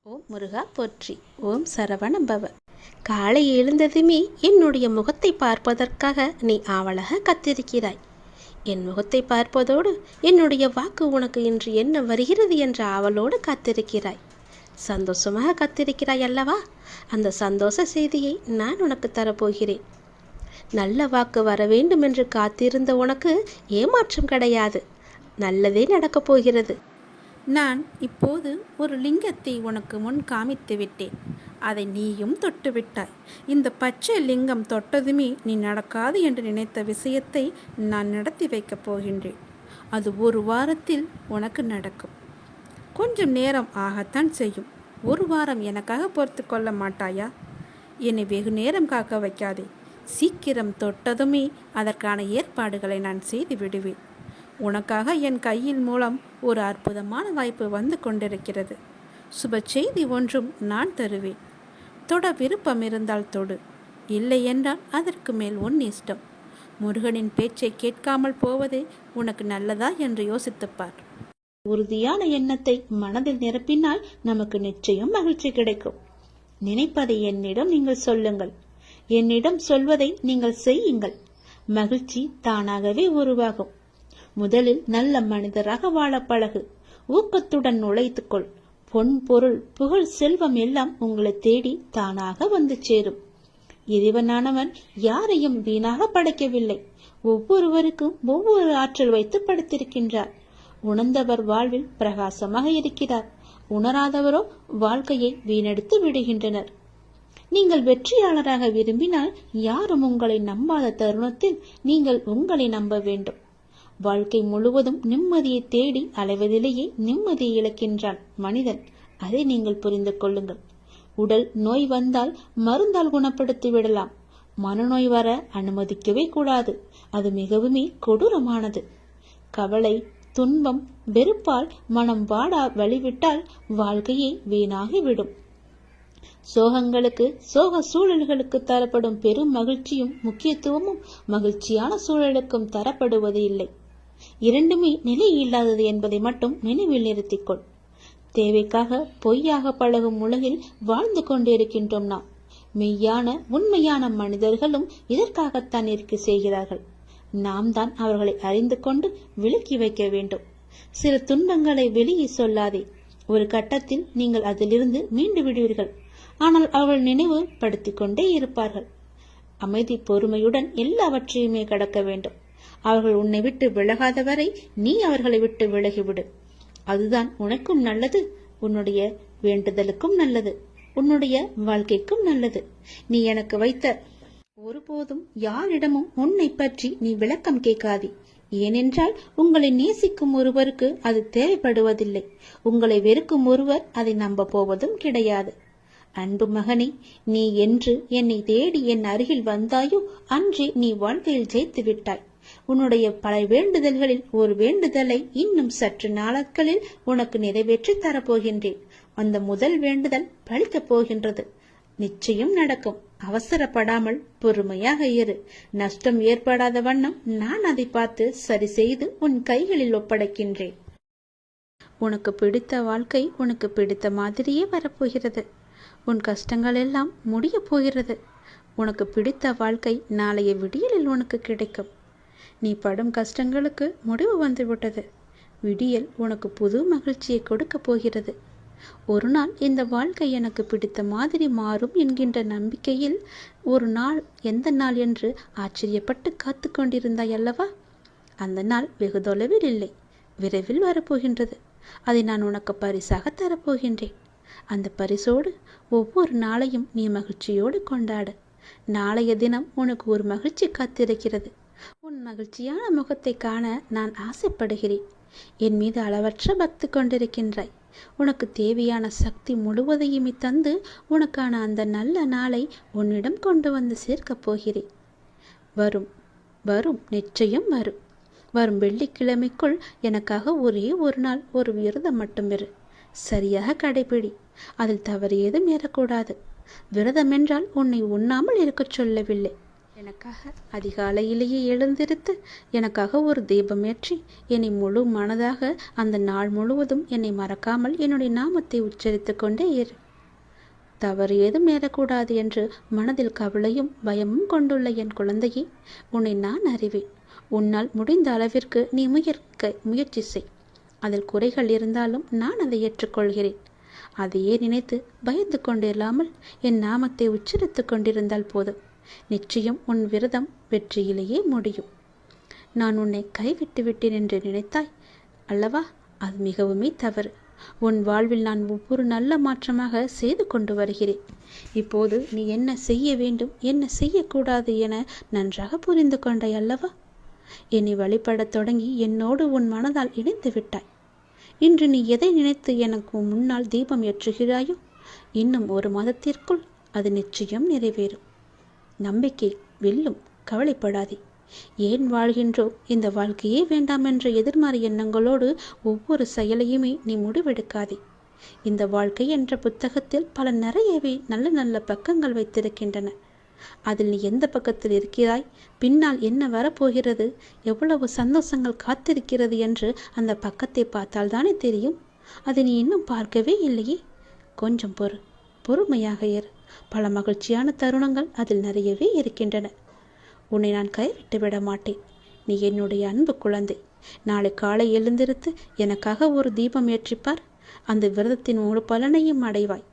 ஓம் முருகா போற்றி. ஓம் சரவண பவ. காலை எழுந்ததுமே என்னுடைய முகத்தை பார்ப்பதற்காக நீ ஆவலாக காத்திருக்கிறாய். என் முகத்தை பார்ப்பதோடு என்னுடைய வாக்கு உனக்கு இன்று என்ன வருகிறது என்ற ஆவலோடு காத்திருக்கிறாய். சந்தோஷமாக காத்திருக்கிறாய் அல்லவா? அந்த சந்தோஷ செய்தியை நான் உனக்கு தரப்போகிறேன். நல்ல வாக்கு வர வேண்டும் என்று காத்திருந்த உனக்கு ஏமாற்றம் கிடையாது. நல்லதே நடக்கப் போகிறது. நான் இப்போது ஒரு லிங்கத்தை உனக்கு முன் காமித்து விட்டேன். அதை நீயும் தொட்டு விட்டாய். இந்த பச்சை லிங்கம் தொட்டதுமே நீ நடக்காது என்று நினைத்த விஷயத்தை நான் நடத்தி வைக்கப் போகின்றேன். அது ஒரு வாரத்தில் உனக்கு நடக்கும். கொஞ்சம் நேரம் ஆகத்தான் செய்யும். ஒரு வாரம் எனக்காக பொறுத்து கொள்ள மாட்டாயா? என்னை வெகு நேரம் காக்க வைக்காதே. சீக்கிரம் தொட்டதுமே அதற்கான ஏற்பாடுகளை நான் செய்து விடுவேன். உனக்காக என் கையில் மூலம் ஒரு அற்புதமான வாய்ப்பு வந்து கொண்டிருக்கிறது. சுப செய்தி ஒன்றும் நான் தருவேன். தொட விருப்பம் இருந்தால் தொடு, இல்லை என்றால் அதற்கு மேல் உன் இஷ்டம். முருகனின் பேச்சை கேட்காமல் போவதே உனக்கு நல்லதா என்று யோசித்துப்பார். உறுதியான எண்ணத்தை மனதில் நிரப்பினால் நமக்கு நிச்சயம் மகிழ்ச்சி கிடைக்கும். நினைப்பதை என்னிடம் நீங்கள் சொல்லுங்கள். என்னிடம் சொல்வதை நீங்கள் செய்யுங்கள். மகிழ்ச்சி தானாகவே உருவாகும். முதலில் நல்ல மனிதராக வாழ பழகு. ஊக்கத்துடன் உழைத்துக்கொள். பொன், பொருள், புகழ், செல்வம் எல்லாம் உங்களை தேடி தானாக வந்து சேரும். இறைவனானவன் யாரையும் வீணாக படைக்கவில்லை. ஒவ்வொருவருக்கும் ஒவ்வொரு ஆற்றல் வைத்து படைத்திருக்கின்றார். உணர்ந்தவர் வாழ்வில் பிரகாசமாக இருக்கிறார். உணராதவரோ வாழ்க்கையை வீணடித்து விடுகின்றனர். நீங்கள் வெற்றியாளராக விரும்பினால் யாரும் உங்களை நம்பாத தருணத்தில் நீங்கள் உங்களை நம்ப வேண்டும். வாழ்க்கை முழுவதும் நிம்மதியை தேடி அலைவதிலேயே நிம்மதியை இழக்கின்றான் மனிதன். அதை நீங்கள் புரிந்து கொள்ளுங்கள். உடல் நோய் வந்தால் மருந்தால் குணப்படுத்தி விடலாம். மனநோய் வர அனுமதிக்கவே கூடாது. அது மிகவுமே கொடூரமானது. கவலை, துன்பம், வெறுப்பால் மனம் வாடா வழிவிட்டால் வாழ்க்கையே வீணாகிவிடும். சோகங்களுக்கு, சோக சூழல்களுக்கு தரப்படும் பெரும் மகிழ்ச்சியும் முக்கியத்துவமும் மகிழ்ச்சியான சூழலுக்கும் தரப்படுவது இல்லை. இரண்டுமே நிலை இல்லாதது என்பதை மட்டும் நினைவில் நிறுத்திக்கொள். தேவைக்காக பொய்யாக பழகும் உலகில் வாழ்ந்து கொண்டிருக்கின்றோம் நாம். மெய்யான உண்மையான மனிதர்களும் இதற்காகத்தான் இருக்க செய்கிறார்கள். நாம் தான் அவர்களை அறிந்து கொண்டு விலக்கி வைக்க வேண்டும். சில துன்பங்களை வெளியே சொல்லாதே. ஒரு கட்டத்தில் நீங்கள் அதிலிருந்து மீண்டு விடுவீர்கள். ஆனால் அவர்கள் நினைவு படுத்திக் கொண்டே இருப்பார்கள். அமைதி, பொறுமையுடன் எல்லாவற்றையுமே கடக்க வேண்டும். அவர்கள் உன்னை விட்டு விலகாத வரை நீ அவர்களை விட்டு விலகிவிடு. அதுதான் உனக்கும் நல்லது, உன்னுடைய வேண்டுதலுக்கும் நல்லது, உன்னுடைய வாழ்க்கைக்கும் நல்லது. நீ எனக்கு வைத்த ஒருபோதும் யாரிடமும் உன்னை பற்றி நீ விளக்கம் கேட்காதே. ஏனென்றால் உங்களை நேசிக்கும் ஒருவருக்கு அது தேவைப்படுவதில்லை. உங்களை வெறுக்கும் ஒருவர் அதை நம்ப போவதும் கிடையாது. அன்பு மகனே, நீ என்று என்னை தேடி என் அருகில் வந்தாயோ அன்றே நீ வாழ்க்கையில் ஜெயித்து விட்டாய். உன்னுடைய பல வேண்டுதல்களில் ஒரு வேண்டுதலை இன்னும் சற்று நாட்களில் உனக்கு நிறைவேற்றி தரப்போகின்றேன். அந்த முதல் வேண்டுதல் பலிக்கப் போகின்றது. நிச்சயம் நடக்கும். அவசரப்படாமல் பொறுமையாக இரு. நஷ்டம் ஏற்படாத வண்ணம் நான் அதை பார்த்து சரி செய்து உன் கைகளில் ஒப்படைக்கின்றேன். உனக்கு பிடித்த வாழ்க்கை உனக்கு பிடித்த மாதிரியே வரப்போகிறது. உன் கஷ்டங்கள் எல்லாம் முடிய போகிறது. உனக்கு பிடித்த வாழ்க்கை நாளைய விடியலில் உனக்கு கிடைக்கும். நீ படும் கஷ்டங்களுக்கு முடிவு வந்துவிட்டது. விடியல் உனக்கு புது மகிழ்ச்சியை கொடுக்க போகிறது. ஒரு நாள் இந்த வாழ்க்கை எனக்கு பிடித்த மாதிரி மாறும் என்கின்ற நம்பிக்கையில் ஒரு நாள், எந்த நாள் என்று ஆச்சரியப்பட்டு காத்து கொண்டிருந்தாய் அல்லவா? அந்த நாள் வெகு தொலைவில் இல்லை, விரைவில் வரப்போகின்றது. அதை நான் உனக்கு பரிசாக தரப்போகின்றேன். அந்த பரிசோடு ஒவ்வொரு நாளையும் நீ மகிழ்ச்சியோடு கொண்டாடு. நாளைய தினம் உனக்கு ஒரு மகிழ்ச்சி காத்திருக்கிறது. உன் மகிழ்ச்சியான முகத்தை காண நான் ஆசைப்படுகிறேன். என் மீது அளவற்ற பக்தி கொண்டிருக்கின்றாய். உனக்கு தேவையான சக்தி முழுவதையுமே தந்து உனக்கான அந்த நல்ல நாளை உன்னிடம் கொண்டு வந்து சேர்க்கப் போகிறேன். வரும் வரும் நிச்சயம் வரும். வரும் வெள்ளிக்கிழமைக்குள் எனக்காக ஒரே ஒரு நாள் ஒரு விரதம் மட்டும் இரு. சரியாக கடைபிடி. அதில் தவறு ஏதும் ஏறக்கூடாது. விரதம் என்றால் உன்னை உண்ணாமல் இருக்கச் சொல்லவில்லை. எனக்காக அதிகாலையிலேயே எழுந்திருத்து எனக்காக ஒரு தீபமேற்றி என்னை முழு மனதாக அந்த நாள் முழுவதும் என்னை மறக்காமல் என்னுடைய நாமத்தை உச்சரித்து கொண்டே இரு. தவறு ஏதும் நேரக்கூடாது என்று மனதில் கவலையும் பயமும் கொண்டுள்ள என் குழந்தையே, உன்னை நான் அறிவேன். உன்னால் முடிந்த அளவிற்கு நீ முயற்சி செய். அதில் குறைகள் இருந்தாலும் நான் அதை ஏற்றுக்கொள்கிறேன். அதையே நினைத்து பயந்து கொண்டில்லாமல் என் நாமத்தை உச்சரித்து கொண்டிருந்தால் போதும். நிச்சயம் உன் விரதம் வெற்றியிலேயே முடியும். நான் உன்னை கைவிட்டு விட்டேன் என்று நினைத்தாய் அல்லவா? அது மிகவுமே தவறு. உன் வாழ்வில் நான் ஒவ்வொரு நல்ல மாற்றமாக செய்து கொண்டு வருகிறேன். இப்போது நீ என்ன செய்ய வேண்டும், என்ன செய்யக்கூடாது என நன்றாக புரிந்து கொண்டாய் அல்லவா? என்னை வழிபடத் தொடங்கி என்னோடு உன் மனதால் இணைந்து விட்டாய். இன்று நீ எதை நினைத்து எனக்கு முன்னால் தீபம் ஏற்றுகிறாயோ, இன்னும் ஒரு மாதத்திற்குள் அது நிச்சயம் நிறைவேறும். நம்பிக்கை வெல்லும். கவலைப்படாதே. ஏன் வாழ்கின்றோம், இந்த வாழ்க்கையே வேண்டாம் என்ற எதிர்மறை எண்ணங்களோடு ஒவ்வொரு செயலையுமே நீ முடிவெடுக்காதே. இந்த வாழ்க்கை என்ற புத்தகத்தில் பல நிறையவே நல்ல நல்ல பக்கங்கள் வைத்திருக்கின்றன. அதில் நீ எந்த பக்கத்தில் இருக்கிறாய், பின்னால் என்ன வரப்போகிறது, எவ்வளவு சந்தோஷங்கள் காத்திருக்கிறது என்று அந்த பக்கத்தை பார்த்தால்தானே தெரியும். அதை நீ இன்னும் பார்க்கவே இல்லையே. கொஞ்சம் பொறுமையாக இரு. பல மகிழ்ச்சியான தருணங்கள் அதில் நிறையவே இருக்கின்றன. உன்னை நான் கைவிட்டு விட மாட்டேன். நீ என்னுடைய அன்பு குழந்தை. நாளை காலை எழுந்திருத்து எனக்காக ஒரு தீபம் ஏற்றிப்பார். அந்த விரதத்தின் முழு பலனையும் அடைவாய்.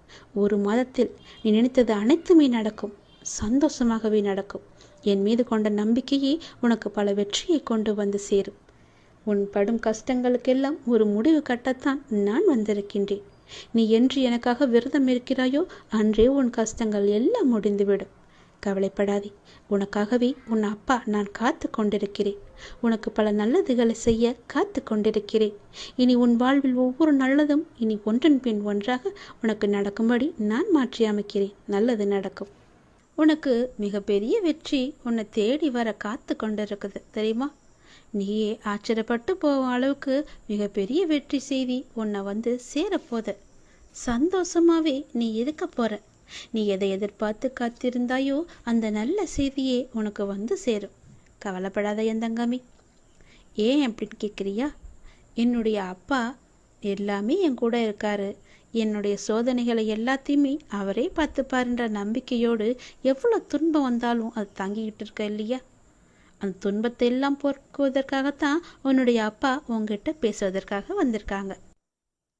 ஒரு மாதத்தில் நீ நினைத்தது அனைத்துமே நடக்கும். சந்தோஷமாகவே நடக்கும். என் மீது கொண்ட நம்பிக்கையே உனக்கு பல வெற்றியை கொண்டு வந்து சேரும். உன் படும் கஷ்டங்களுக்கெல்லாம் ஒரு முடிவு கட்டத்தான் நான் வந்திருக்கின்றேன். நீ என்று எனக்காக விரதம் இருக்கிறாயோ அன்றே உன் கஷ்டங்கள் எல்லாம் முடிந்துவிடும். கவலைப்படாதே. உனக்காகவே உன் அப்பா நான் காத்து கொண்டிருக்கிறேன். உனக்கு பல நல்லதுகளை செய்ய காத்து கொண்டிருக்கிறேன். இனி உன் வாழ்வில் ஒவ்வொரு நல்லதும் இனி ஒன்றன் பின் ஒன்றாக உனக்கு நடக்கும்படி நான் மாற்றி அமைக்கிறேன். நல்லது நடக்கும். உனக்கு மிகப்பெரிய வெற்றி உன்னை தேடி வர காத்து கொண்டிருக்குது தெரியுமா? நீயே ஆச்சரியப்பட்டு போகும் அளவுக்கு மிகப்பெரிய வெற்றி செய்தி உன்னை வந்து சேரப்போத. சந்தோஷமாவே நீ இருக்க போற. நீ எதை எதிர்பார்த்து காத்திருந்தாயோ அந்த நல்ல செய்தியே உனக்கு வந்து சேரும். கவலைப்படாத என் தங்கமே. ஏன் அப்படின்னு கேட்குறியா? என்னுடைய அப்பா எல்லாமே என் கூட இருக்காரு. என்னுடைய சோதனைகளை எல்லாத்தையுமே அவரே பார்த்துப்பாருன்ற நம்பிக்கையோடு எவ்வளோ துன்பம் வந்தாலும் அது தாங்கிக்கிட்டு இருக்க இல்லையா? அந்த துன்பத்தை எல்லாம் போக்குவதற்காகத்தான் உன்னுடைய அப்பா உங்ககிட்ட பேசுவதற்காக வந்திருக்காங்க.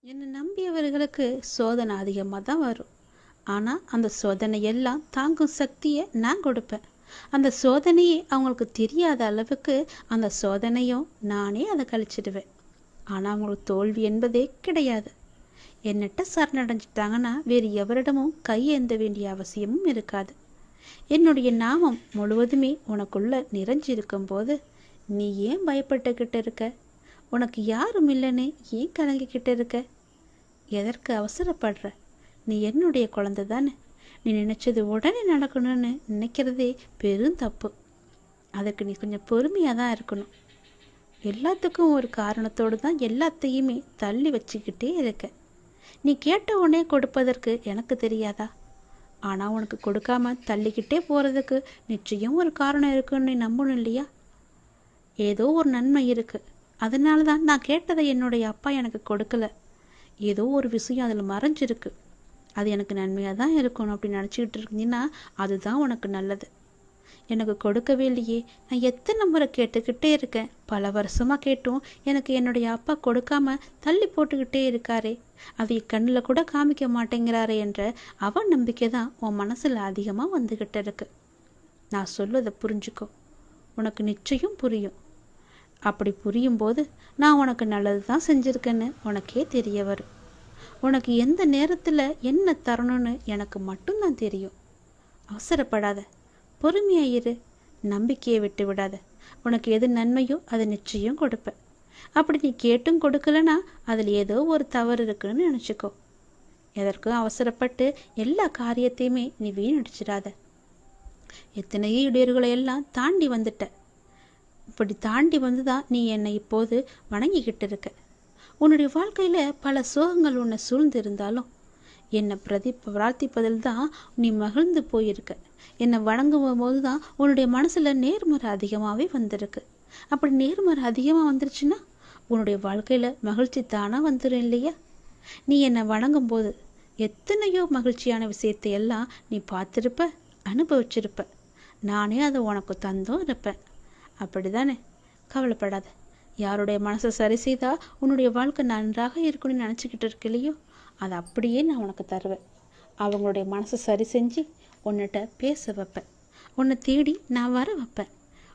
என்னை நம்பியவர்களுக்கு சோதனை அதிகமாக தான் வரும். ஆனால் அந்த சோதனை எல்லாம் தாங்கும் சக்தியை நான் கொடுப்பேன். அந்த சோதனையே அவங்களுக்கு தெரியாத அளவுக்கு அந்த சோதனையும் நானே அதை கழிச்சிடுவேன். ஆனால் அவங்களுக்கு தோல்வி என்பதே கிடையாது. என்னட்ட சரணடைஞ்சிட்டாங்கன்னா வேறு எவரிடமும் கையேந்த வேண்டிய அவசியமும் இருக்காது. என்னுடைய நாமம் முழுவதுமே உனக்குள்ள நிறைஞ்சிருக்கும் போது நீ ஏன் பயப்பட்டுக்கிட்டு இருக்க? உனக்கு யாரும் இல்லைன்னு ஏன் கலங்கிக்கிட்டு இருக்க? எதற்கு அவசரப்படுற? நீ என்னுடைய குழந்தை தானே. நீ நினைச்சது உடனே நடக்கணும்னு நினைக்கிறதே பெரும் தப்பு. அதுக்கு நீ கொஞ்சம் பொறுமையாக தான் இருக்கணும். எல்லாத்துக்கும் ஒரு காரணத்தோடு தான் எல்லாத்தையுமே தள்ளி வச்சுக்கிட்டே இருக்க. நீ கேட்ட உடனே கொடுப்பதற்கு எனக்கு தெரியாதா? ஆனால் உனக்கு கொடுக்காம தள்ளிக்கிட்டே போகிறதுக்கு நிச்சயம் ஒரு காரணம் இருக்குன்னு நீ நம்பணும் இல்லையா? ஏதோ ஒரு நன்மை இருக்குது. அதனால தான் நான் கேட்டதை என்னுடைய அப்பா எனக்கு கொடுக்கல. ஏதோ ஒரு விஷயம் அதில் மறைஞ்சிருக்கு. அது எனக்கு நன்மையாக தான் இருக்கணும் அப்படின்னு நினச்சிக்கிட்டு இருந்தீங்கன்னா அதுதான் உனக்கு நல்லது. எனக்கு கொடுக்கவே இல்லையே. நான் எத்தனை முறை கேட்டுக்கிட்டே இருக்கேன். பல வருஷமாக கேட்டும் எனக்கு என்னுடைய அப்பா கொடுக்காம தள்ளி போட்டுக்கிட்டே இருக்காரே, அதை கண்ணில் கூட காமிக்க மாட்டேங்கிறாரே என்ற அவன் நம்பிக்கை தான் உன் மனசில் அதிகமாக வந்துக்கிட்டு இருக்கு. நான் சொல்வதை புரிஞ்சுக்கோ. உனக்கு நிச்சயம் புரியும். அப்படி புரியும் போது நான் உனக்கு நல்லது தான் செஞ்சுருக்கேன்னு உனக்கே தெரிய வரும். உனக்கு எந்த நேரத்தில் என்ன தரணும்னு எனக்கு மட்டும்தான் தெரியும். அவசரப்படாத. பொறுமையாயிரு. நம்பிக்கையை விட்டு விடாத. உனக்கு எது நன்மையோ அதை நிச்சயம் கொடுப்பேன். அப்படி நீ கேட்டும் கொடுக்கலனா அதில் ஏதோ ஒரு தவறு இருக்குன்னு நினச்சிக்கோ. எதற்கும் அவசரப்பட்டு எல்லா காரியத்தையுமே நீ வீணடிச்சிடாத. எத்தனையோ இடையூறுகளை எல்லாம் தாண்டி வந்துட்ட. இப்படி தாண்டி வந்து தான் நீ என்னை இப்போது வணங்கிக்கிட்டு இருக்க. உன்னுடைய வாழ்க்கையில் பல சோகங்கள் உன்னை சூழ்ந்து இருந்தாலும் என்னை பிரார்த்திப்பதில் தான் நீ மகிழ்ந்து போயிருக்க. என்னை வணங்கும் போது தான் உன்னுடைய மனசில் நேர்மறை அதிகமாகவே வந்திருக்கு. அப்படி நேர்மறை அதிகமாக வந்துருச்சுன்னா உன்னுடைய வாழ்க்கையில் மகிழ்ச்சி தானாக வந்துடும் இல்லையா? நீ என்னை வணங்கும் போது எத்தனையோ மகிழ்ச்சியான விஷயத்தை எல்லாம் நீ பார்த்துருப்ப, அனுபவிச்சிருப்ப. நானே அதை உனக்கு தந்தும் இருப்பேன். அப்படி தானே? கவலைப்படாத. யாருடைய மனசை சரி செய்தால் உன்னுடைய வாழ்க்கை நன்றாக இருக்குன்னு நினச்சிக்கிட்டு இருக்கு இல்லையோ, அதை அப்படியே நான் உனக்கு தருவேன். அவங்களுடைய மனசை சரி செஞ்சு உன்னிட்ட பேச வைப்பேன். உன்னை தேடி நான் வர வைப்பேன்.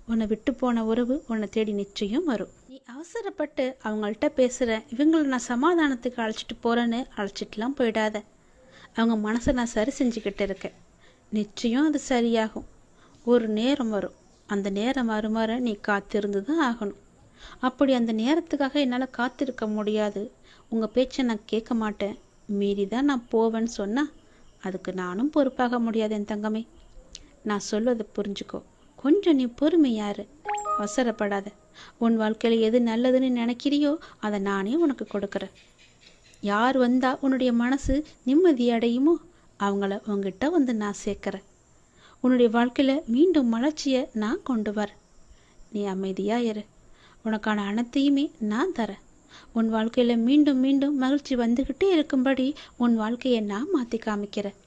உன்னை விட்டு போன உறவு உன்னை தேடி நிச்சயம் வரும். நீ அவசரப்பட்டு அவங்கள்ட்ட பேசுகிற, இவங்களை நான் சமாதானத்துக்கு அழைச்சிட்டு போகிறேன்னு அழைச்சிட்டுலாம் போயிடாத. அவங்க மனசை நான் சரி செஞ்சுக்கிட்டு இருக்கேன். நிச்சயம் அது சரியாகும். ஒரு நேரம் வரும். அந்த நேரம் வருமாற நீ காத்திருந்து தான் ஆகணும். அப்படி அந்த நேரத்துக்காக என்னால் காத்திருக்க முடியாது, உங்கள் பேச்சை நான் கேட்க மாட்டேன், மீறி தான் நான் போவேன்னு சொன்னால் அதுக்கு நானும் பொறுப்பாக முடியாது என் தங்கமே. நான் சொல்வதை புரிஞ்சுக்கோ. கொஞ்சம் நீ பொறுமையாரு, அவசரப்படாத. உன் வாழ்க்கையில் எது நல்லதுன்னு நினைக்கிறியோ அதை நானே உனக்கு கொடுக்குறேன். யார் வந்தால் உன்னுடைய மனசு நிம்மதி அடையுமோ அவங்கள உங்ககிட்ட வந்து நான் சேர்க்குறேன். உன்னுடைய வாழ்க்கையில் மீண்டும் மலர்ச்சியை நான் கொண்டு வரேன். நீ அமைதியாக இரு. உனக்கான அனைத்தையுமே நான் தரேன். உன் வாழ்க்கையில் மீண்டும் மீண்டும் மகிழ்ச்சி வந்துக்கிட்டே இருக்கும்படி உன் வாழ்க்கையை நான் மாற்றி காமிக்கிறேன்.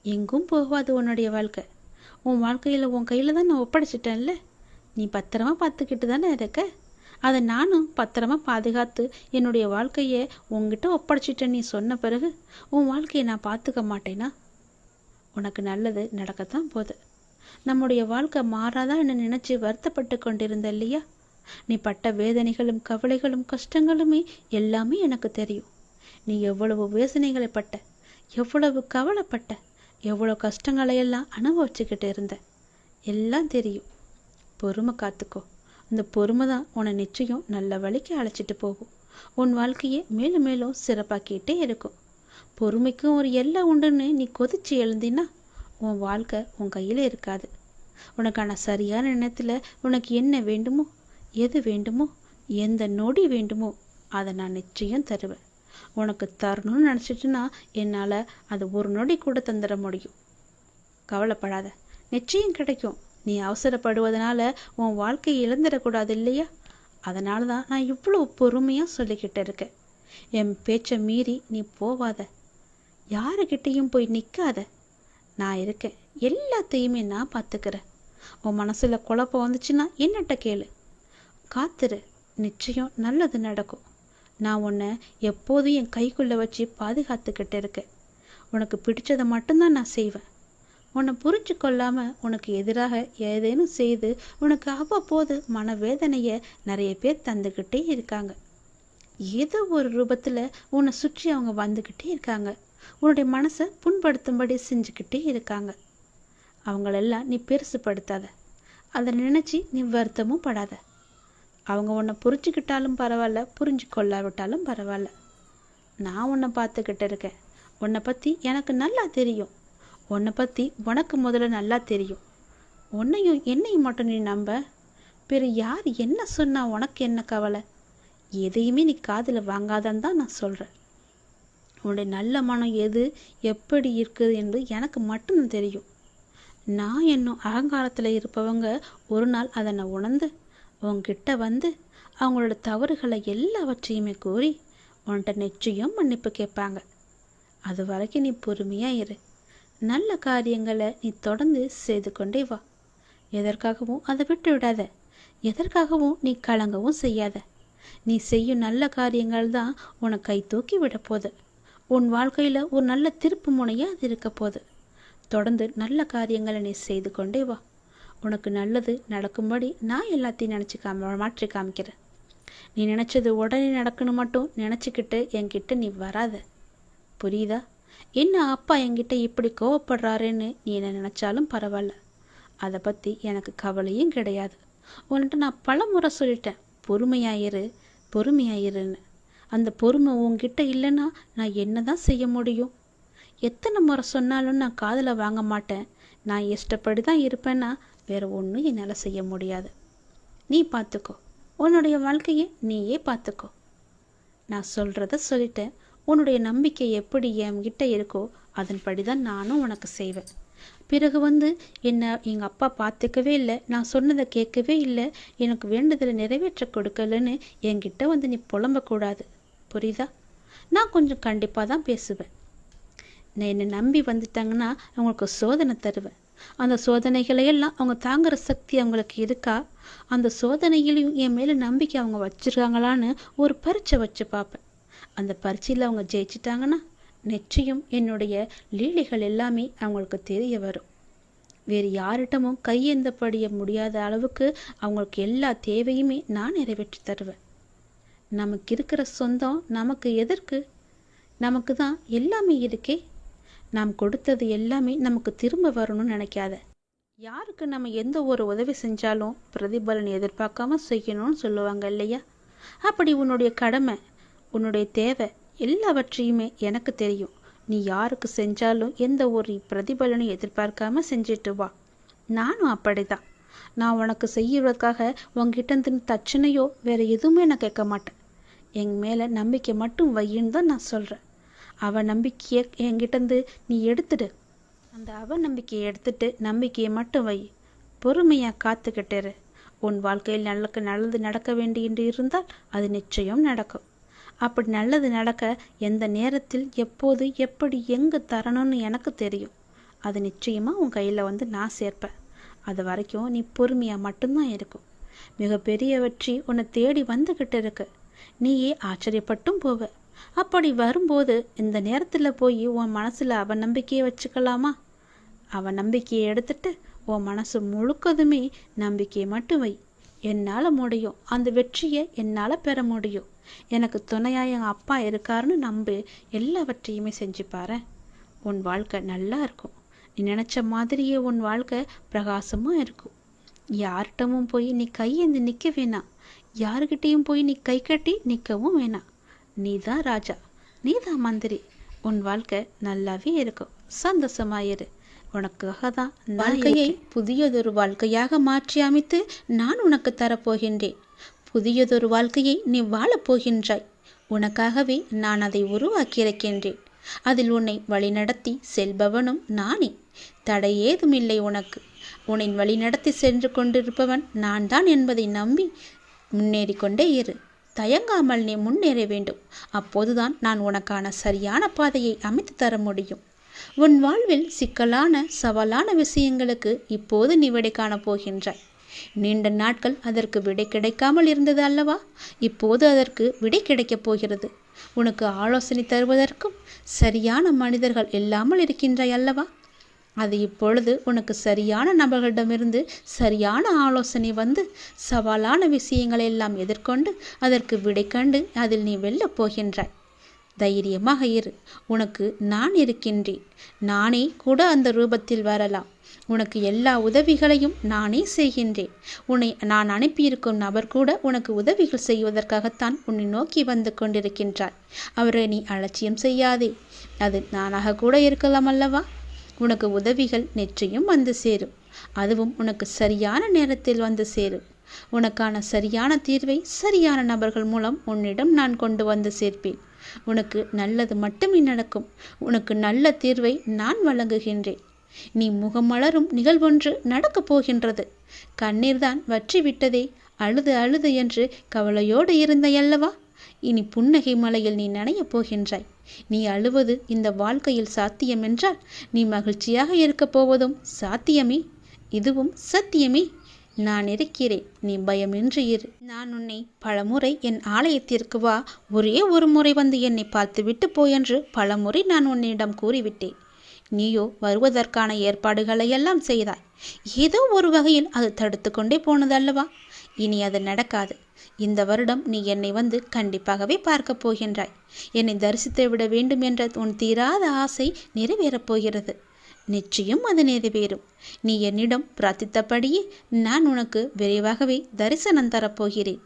எங்கும் போகாது உன்னுடைய வாழ்க்கை. உன் வாழ்க்கையில் உன் கையில் தான் நான் ஒப்படைச்சிட்டேன்ல. நீ பத்திரமா பார்த்துக்கிட்டு தானே இருக்க. அதை நானும் பத்திரமா பாதுகாத்து என்னுடைய வாழ்க்கையை உங்ககிட்ட ஒப்படைச்சிட்டேன். நீ சொன்ன பிறகு உன் வாழ்க்கையை நான் பார்த்துக்க மாட்டேனா? உனக்கு நல்லது நடக்கத்தான் போகுது. நம்முடைய வாழ்க்கை மாறாதா என்ன நினச்சி வருத்தப்பட்டு கொண்டிருந்த இல்லையா? நீ பட்ட வேதனைகளும் கவலைகளும் கஷ்டங்களுமே எல்லாமே எனக்கு தெரியும். நீ எவ்வளவு வேதனைகளை பட்ட, எவ்வளவு கவலைப்பட்ட, எவ்வளோ கஷ்டங்களையெல்லாம் அனுபவிச்சுக்கிட்டு இருந்த, எல்லாம் தெரியும். பொறுமை காத்துக்கோ. அந்த பொறுமை தான் உன்னை நிச்சயம் நல்ல வழிக்கு அழைச்சிட்டு போகும். உன் வாழ்க்கையை மேலும் மேலும் சிறப்பாக்கிட்டே இருக்கும். பொறுமைக்கும் ஒரு எல்லை உண்டுன்னு நீ கொதிச்சு எழுந்தினா உன் வாழ்க்கை உன் கையில் இருக்காது. உனக்கான சரியான நேரத்தில் உனக்கு என்ன வேண்டுமோ, எது வேண்டுமோ, எந்த நொடி வேண்டுமோ அதை நான் நிச்சயம் தருவேன். உனக்கு தரணும்னு நினச்சிட்டுனா என்னால் அது ஒரு நொடி கூட தந்துட முடியும். கவலைப்படாத, நிச்சயம் கிடைக்கும். நீ அவசரப்படுவதனால உன் வாழ்க்கையை இழந்துடக்கூடாது இல்லையா? அதனால தான் நான் இவ்வளோ பொறுமையாக சொல்லிக்கிட்டு இருக்கேன். என் பேச்சை மீறி நீ போவாத, யாருக்கிட்டேயும் போய் நிற்காத. நான் இருக்கேன், எல்லாத்தையுமே நான் பார்த்துக்கிறேன். உன் மனசில் குழப்பம் வந்துச்சுன்னா என்னட்ட கேளு, காத்துரு, நிச்சயம் நல்லது நடக்கும். நான் உன்னை எப்போதும் என் கைக்குள்ளே வச்சு பாதுகாத்துக்கிட்டு இருக்கேன். உனக்கு பிடிச்சதை மட்டும்தான் நான் செய்வேன். உன்னை புரிஞ்சு கொள்ளாமல் உனக்கு எதிராக ஏதேனும் செய்து உனக்கு அவ்வப்போது மனவேதனையை நிறைய பேர் தந்துக்கிட்டே இருக்காங்க. ஏதோ ஒரு ரூபத்தில் உன்னை சுற்றி அவங்க வந்துக்கிட்டே இருக்காங்க. உன்னுடைய மனசை புண்படுத்தும்படி செஞ்சுக்கிட்டே இருக்காங்க. அவங்களெல்லாம் நீ பெருசுப்படுத்தாத. அதை நினச்சி நீ வருத்தமும் படாத. அவங்க உன்னை புரிஞ்சுக்கிட்டாலும் பரவாயில்ல, புரிஞ்சு கொள்ளாவிட்டாலும் பரவாயில்ல. நான் உன்னை பார்த்துக்கிட்டு இருக்கேன். உன்னை பற்றி எனக்கு நல்லா தெரியும். உன்னை பற்றி உனக்கு முதல்ல நல்லா தெரியும். உன்னையும் என்னையும் மட்டும் நீ நம்ப. பிற யார் என்ன சொன்னால் உனக்கு என்ன கவலை? எதையுமே நீ காதில் வாங்காதன்னு தான் நான் சொல்கிறேன். உன்னுடைய நல்ல மனம் எது எப்படி இருக்குது என்று எனக்கு மட்டும் தெரியும். நான் என்னும் அகங்காரத்தில் இருப்பவங்க ஒரு நாள் அதை நான் உணர்ந்து உன்கிட்ட வந்து அவங்களோட தவறுகளை எல்லாவற்றையுமே கூறி உன்கிட்ட நிச்சயம் மன்னிப்பு கேட்பாங்க. அது வரைக்கும் நீ பொறுமையாக இரு. நல்ல காரியங்களை நீ தொடர்ந்து செய்து கொண்டே வா. எதற்காகவும் அதை விட்டு விடாத. எதற்காகவும் நீ கலங்கவும் செய்யாத. நீ செய்யும் நல்ல காரியங்கள் தான் உனக்கு கை தூக்கி விட போகுது. உன் வாழ்க்கையில் ஒரு நல்ல திருப்பு முனையாக அது இருக்க போகுது. தொடர்ந்து நல்ல காரியங்களை நீ செய்து கொண்டே வா. உனக்கு நல்லது நடக்கும்படி நான் எல்லாத்தையும் நினச்சி மாற்றி காமிக்கிறேன். நீ நினச்சது உடனே நடக்கணும் மட்டும் நினச்சிக்கிட்டு என்கிட்ட நீ வராத. புரியுதா? என்ன அப்பா என்கிட்ட இப்படி கோவப்படுறாருன்னு நீ என்ன நினச்சாலும் பரவாயில்ல. அதை பற்றி எனக்கு கவலையும் கிடையாது. உன்கிட்ட நான் பல முறை சொல்லிட்டேன், பொறுமையாயிரு பொறுமையாயிருன்னு. அந்த பொறுமை உன்கிட்ட இல்லைன்னா நான் என்ன தான் செய்ய முடியும்? எத்தனை முறை சொன்னாலும் நான் காதில் வாங்க மாட்டேன். நான் இஷ்டப்படி தான் இருப்பேன்னா வேறு ஒன்றும் என்னால் செய்ய முடியாது. நீ பார்த்துக்கோ. உன்னுடைய வாழ்க்கையை நீயே பார்த்துக்கோ. நான் சொல்கிறத சொல்லிட்டேன். உன்னுடைய நம்பிக்கை எப்படி என்கிட்ட இருக்கோ அதன்படி தான் நானும் உனக்கு செய்வேன். பிறகு வந்து என்னை எங்கள் அப்பா பார்த்துக்கவே இல்லை, நான் சொன்னதை கேட்கவே இல்லை, எனக்கு வேண்டுதலை நிறைவேற்ற கொடுக்கலன்னு என்கிட்ட வந்து நீ புலம்பக்கூடாது. புரியுதா? நான் கொஞ்சம் கண்டிப்பாக தான் பேசுவேன். நான் என்னை நம்பி வந்துட்டாங்கன்னா அவங்களுக்கு சோதனை தருவேன். அந்த சோதனைகளையெல்லாம் அவங்க தாங்குகிற சக்தி அவங்களுக்கு இருக்கா, அந்த சோதனையிலையும் என் மேலே நம்பிக்கை அவங்க வச்சுருக்காங்களான்னு ஒரு பரீட்சை வச்சு பார்ப்பேன். அந்த பரீட்சையில் அவங்க ஜெயிச்சிட்டாங்கன்னா நிச்சயம் என்னுடைய லீலைகள் எல்லாமே அவங்களுக்கு தெரிய வரும். வேறு யார்கிட்டமும் கையேந்தப்படிய முடியாத அளவுக்கு அவங்களுக்கு எல்லா தேவையுமே நான் நிறைவேற்றி தருவேன். நமக்கு இருக்கிற சொந்தம் நமக்கு எதற்கு? நமக்கு தான் எல்லாமே இருக்கே. நாம் கொடுத்தது எல்லாமே நமக்கு திரும்ப வரணும்னு நினைக்காத. யாருக்கு நம்ம எந்த ஒரு உதவி செஞ்சாலும் பிரதிபலன் எதிர்பார்க்காம செய்யணும்னு சொல்லுவாங்க இல்லையா? அப்படி உன்னுடைய கடமை, உன்னுடைய தேவை எல்லாவற்றையுமே எனக்கு தெரியும். நீ யாருக்கு செஞ்சாலும் எந்த ஒரு பிரதிபலனும் எதிர்பார்க்காம செஞ்சுட்டு வா. நானும் அப்படிதான். நான் உனக்கு செய்யறதுக்காக உங்ககிட்ட தட்சணையோ வேற எதுவுமே நான் கேட்க மாட்டேன். என் மேலே நம்பிக்கை மட்டும் வையின்னு தான் நான் சொல்கிறேன். நம்பிக்கையை என்கிட்டருந்து நீ எடுத்துடு. அந்த நம்பிக்கையை எடுத்துட்டு நம்பிக்கையை மட்டும் வை. பொறுமையாக காத்துக்கிட்டேரு. உன் வாழ்க்கையில் நல்லது நடக்க வேண்டிய இருந்தால் அது நிச்சயம் நடக்கும். அப்படி நல்லது நடக்க எந்த நேரத்தில் எப்போது எப்படி எங்கே தரணும்னு எனக்கு தெரியும். அது நிச்சயமாக உன் கையில் வந்து நான் சேர்ப்பேன். அது வரைக்கும் நீ பொறுமையாக மட்டும்தான் இருக்கும். மிகப்பெரிய வெற்றி உன்னை தேடி வந்துக்கிட்டு இருக்கு. நீயே ஆச்சரியப்பட்டும் போவ. அப்படி வரும்போது இந்த நேரத்தில் போய் உன் மனசில் நம்பிக்கையை வச்சுக்கலாமா? நம்பிக்கையை எடுத்துட்டு உன் மனசு முழுக்கதுமே நம்பிக்கையை மட்டும் வை. என்னால் முடியும், அந்த வெற்றியை என்னால் பெற முடியும், எனக்கு துணையாக என் அப்பா இருக்காருன்னு நம்பு. எல்லாவற்றையுமே செஞ்சு பாரு. உன் வாழ்க்கை நல்லா இருக்கும். நீ நினச்ச மாதிரியே உன் வாழ்க்கை பிரகாசமாக இருக்கும். யார்கிட்டமும் போய் நீ கையேந்து நிற்க வேணாம். யாருக்கிட்டேயும் போய் நீ கை கட்டி நிற்கவும் வேணாம். நீ தான் ராஜா, நீ தான் மந்திரி. உன் வாழ்க்கை நல்லாவே இருக்கும். சந்தோஷமாயிரு. உனக்காக தான் வாழ்க்கையை புதியதொரு வாழ்க்கையாக மாற்றி அமைத்து நான் உனக்கு தரப்போகின்றேன். புதியதொரு வாழ்க்கையை நீ வாழப்போகின்றாய். உனக்காகவே நான் அதை உருவாக்கியிருக்கின்றேன். அதில் உன்னை வழிநடத்தி செல்பவனும் நானே. தடை ஏதுமில்லை உனக்கு. உன்னை வழிநடத்தி சென்று கொண்டிருப்பவன் நான் தான் என்பதை நம்பி முன்னேறி கொண்டே இரு. தயங்காமல் நீ முன்னேற வேண்டும். அப்போதுதான் நான் உனக்கான சரியான பாதையை அமைத்து தர முடியும். உன் வாழ்வில் சிக்கலான சவாலான விஷயங்களுக்கு இப்போது நீ விடை காணப் போகின்றாய். நீண்ட நாட்கள் அதற்கு விடை கிடைக்காமல் இருந்தது அல்லவா? இப்போது அதற்கு விடை கிடைக்கப் போகிறது. உனக்கு ஆலோசனை தருவதற்கும் சரியான மனிதர்கள் இல்லாமல் இருக்கின்றாய் அல்லவா? அது இப்பொழுது உனக்கு சரியான நபர்களிடமிருந்து சரியான ஆலோசனை வந்து சவாலான விஷயங்களை எல்லாம் எதிர்கொண்டு அதற்கு விடை கண்டு அதில் நீ வெல்லப் போகின்றாய். தைரியமாக இரு. உனக்கு நான் இருக்கின்றேன். நானே கூட அந்த ரூபத்தில் வரலாம். உனக்கு எல்லா உதவிகளையும் நானே செய்கின்றேன். உன்னை நான் அனுப்பியிருக்கும் நபர் கூட உனக்கு உதவிகள் செய்வதற்காகத்தான் உன்னை நோக்கி வந்து கொண்டிருக்கின்றார். அவரை நீ அலட்சியம் செய்யாதே. அது நானாக கூட இருக்கலாம் அல்லவா? உனக்கு உதவிகள் நிச்சயம் வந்து சேரும். அதுவும் உனக்கு சரியான நேரத்தில் வந்து சேரும். உனக்கான சரியான தீர்வை சரியான நபர்கள் மூலம் உன்னிடம் நான் கொண்டு வந்து சேர்ப்பேன். உனக்கு நல்லது மட்டுமே நடக்கும். உனக்கு நல்ல தீர்வை நான் வழங்குகின்றேன். நீ முகமலரும் நிகழ்வொன்று நடக்கப் போகின்றது. கண்ணீர்தான் வற்றி விட்டதே, அழுது அழுது என்று கவலையோடு இருந்தையல்லவா? இனி புன்னகை மலையில் நீ நனையப் போகின்றாய். நீ அழுவது இந்த வாழ்க்கையில் சாத்தியம் என்றால் நீ மகிழ்ச்சியாக இருக்கப் போவதும் சாத்தியமே. இதுவும் சத்தியமே. நான் இருக்கிறேன். நீ பயமின்றி இரு. நான் உன்னை பலமுறை என் ஆலயத்திற்கு வா, ஒரே ஒரு முறை வந்து என்னை பார்த்து விட்டு போயென்று பலமுறை நான் உன்னிடம் கூறிவிட்டேன். நீயோ வருவதற்கான ஏற்பாடுகளையெல்லாம் செய்தாய். ஏதோ ஒரு வகையில் அது தடுத்து கொண்டே போனதல்லவா? இனி அது நடக்காது. இந்த வருடம் நீ என்னை வந்து கண்டிப்பாகவே பார்க்கப் போகின்றாய். என்னை தரிசித்து விட வேண்டும் என்ற உன் தீராத ஆசை நிறைவேறப் போகிறது. நிச்சயம் அது நிறைவேறும். நீ என்னிடம் பிரார்த்தித்தபடியே நான் உனக்கு விரைவாகவே தரிசனம் தரப்போகிறேன்.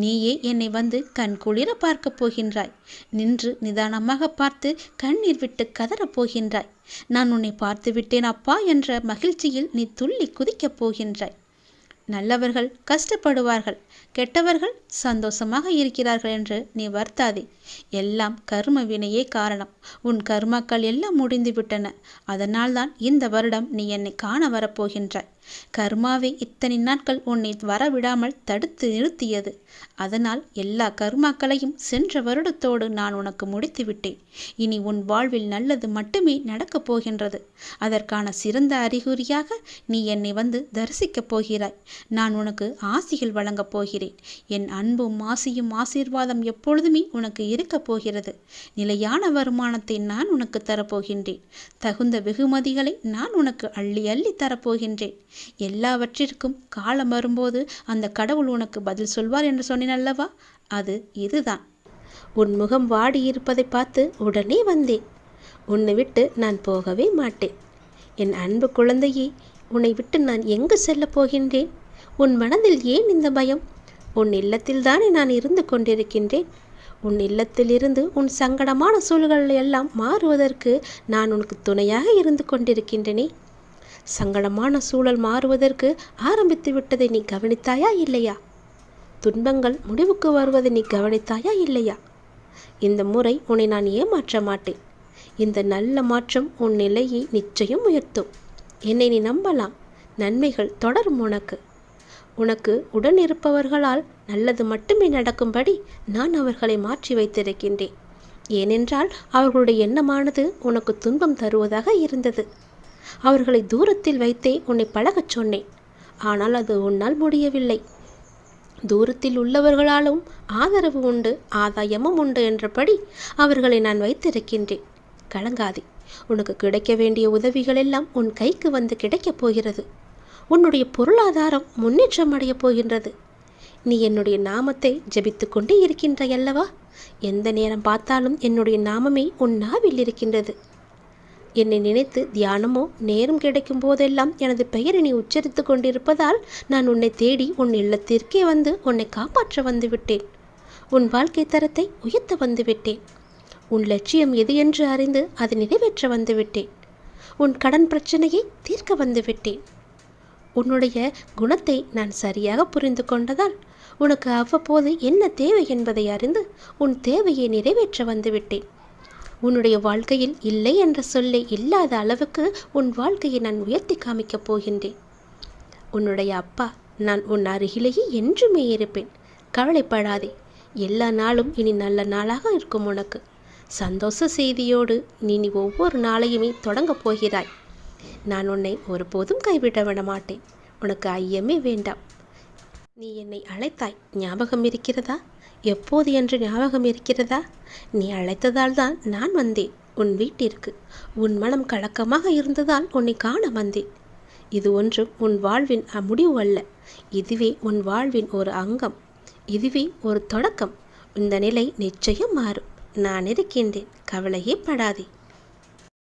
நீயே என்னை வந்து கண் குளிர பார்க்கப் போகின்றாய். நின்று நிதானமாக பார்த்து கண்ணீர் விட்டு கதறப் போகின்றாய். நான் உன்னை பார்த்து விட்டேன் அப்பா என்ற மகிழ்ச்சியில் நீ துள்ளி குதிக்கப் போகின்றாய். நல்லவர்கள் கஷ்டப்படுவார்கள், கெட்டவர்கள் சந்தோஷமாக இருக்கிறார்கள் என்று நீ வருத்தாதே. எல்லாம் கர்ம வினையே காரணம். உன் கர்மாக்கள் எல்லாம் முடிந்து விட்டன. அதனால்தான் இந்த வருடம் நீ என்னை காண வரப்போகின்றாய். கர்மாவே இத்தனை நாட்கள் உன்னை வரவிடாமல் தடுத்து நிறுத்தியது. அதனால் எல்லா கர்மாக்களையும் சென்ற வருடத்தோடு நான் உனக்கு முடித்து விட்டேன். இனி உன் வாழ்வில் நல்லது மட்டுமே நடக்கப் போகின்றது. அதற்கான சிறந்த அறிகுறியாக நீ என்னை வந்து தரிசிக்கப் போகிறாய். நான் உனக்கு ஆசிகள் வழங்கப் போகிறேன். என் அன்பும் ஆசியும் ஆசீர்வாதம் எப்பொழுதுமே உனக்கு இருக்கப் போகிறது. நிலையான வருமானத்தை நான் உனக்கு தரப்போகின்றேன். தகுந்த வெகுமதிகளை நான் உனக்கு அள்ளி அள்ளி தரப்போகின்றேன். எல்லாவற்றிற்கும் காலம் வரும்போது அந்த கடவுள் உனக்கு பதில் சொல்வார் என்று சொன்னேன் அல்லவா? அது இதுதான். உன் முகம் வாடி இருப்பதை பார்த்து உடனே வந்தேன். உன்னை விட்டு நான் போகவே மாட்டேன். என் அன்பு குழந்தையே, உன்னை விட்டு நான் எங்கு செல்லப் போகின்றேன்? உன் மனதில் ஏன் இந்த பயம்? உன் இல்லத்தில்தானே நான் இருந்து கொண்டிருக்கின்றேன். உன் இல்லத்திலிருந்து உன் சங்கடமான சூழல்கள் எல்லாம் மாறுவதற்கு நான் உனக்கு துணையாக இருந்து கொண்டிருக்கின்றனே. சங்கடமான சூழல் மாறுவதற்கு ஆரம்பித்து விட்டதை நீ கவனித்தாயா இல்லையா? துன்பங்கள் முடிவுக்கு வருவதை நீ கவனித்தாயா இல்லையா? இந்த முறை உன்னை நான் ஏமாற்ற மாட்டேன். இந்த நல்ல மாற்றம் உன் நிலையை நிச்சயம் உயர்த்தும். என்னை நீ நம்பலாம். நன்மைகள் தொடரும். உனக்கு உடன் இருப்பவர்களால் நல்லது மட்டுமே நடக்கும்படி நான் அவர்களை மாற்றி வைத்திருக்கின்றேன். ஏனென்றால் அவர்களுடைய எண்ணமானது உனக்கு துன்பம் தருவதாக இருந்தது. அவர்களை தூரத்தில் வைத்தே உன்னை பழகச் சொன்னேன். ஆனால் அது உன்னால் முடியவில்லை. தூரத்தில் உள்ளவர்களாலும் ஆதரவு உண்டு, ஆதாயமும் உண்டு என்றபடி அவர்களை நான் வைத்திருக்கின்றேன். கலங்காதே. உனக்கு கிடைக்க வேண்டிய உதவிகள் எல்லாம் உன் கைக்கு வந்து கிடைக்கப் போகிறது. உன்னுடைய பொருளாதாரம் முன்னேற்றம் அடையப் போகின்றது. நீ என்னுடைய நாமத்தை ஜபித்து கொண்டே இருக்கின்றாய் அல்லவா? எந்த நேரம் பார்த்தாலும் என்னுடைய நாமமே உன் நாவில் இருக்கின்றது. என்னை நினைத்து தியானமோ நேரம் கிடைக்கும் போதெல்லாம் எனது பெயரை நீ உச்சரித்து கொண்டிருப்பதால் நான் உன்னை தேடி உன் இல்லத்திற்கே வந்து உன்னை காப்பாற்ற வந்துவிட்டேன். உன் வாழ்க்கை தரத்தை உயர்த்த வந்துவிட்டேன். உன் லட்சியம் எது என்று அறிந்து அதை நிறைவேற்ற வந்துவிட்டேன். உன் கடன் பிரச்சனையை தீர்க்க வந்துவிட்டேன். உன்னுடைய குணத்தை நான் சரியாக புரிந்து கொண்டதால் உனக்கு அவ்வப்போது என்ன தேவை என்பதை அறிந்து உன் தேவையை நிறைவேற்ற வந்துவிட்டேன். உன்னுடைய வாழ்க்கையில் இல்லை என்ற சொல்லை இல்லாத அளவுக்கு உன் வாழ்க்கையை நான் உயர்த்தி காமிக்கப் போகின்றேன். உன்னுடைய அப்பா நான் உன் அருகிலேயே என்றுமே இருப்பேன். கவலைப்படாதே. எல்லா நாளும் இனி நல்ல நாளாக இருக்கும். உனக்கு சந்தோஷ செய்தியோடு நீ ஒவ்வொரு நாளையுமே தொடங்கப் போகிறாய். நான் உன்னை ஒருபோதும் கைவிட விட மாட்டேன். உனக்கு ஐயமே வேண்டாம். நீ என்னை அழைத்தாய், ஞாபகம் இருக்கிறதா? எப்போது என்று ஞாபகம் இருக்கிறதா? நீ அழைத்ததால் தான் நான் வந்தேன் உன் வீட்டிற்கு. உன் மனம் கலக்கமாக இருந்ததால் உன்னை காண வந்தேன். இது ஒன்றும் உன் வாழ்வின் முடிவு அல்ல. இதுவே உன் வாழ்வின் ஒரு அங்கம். இதுவே ஒரு தொடக்கம். இந்த நிலை நிச்சயம் மாறும். நான் இருக்கின்றேன். கவலையே படாதே.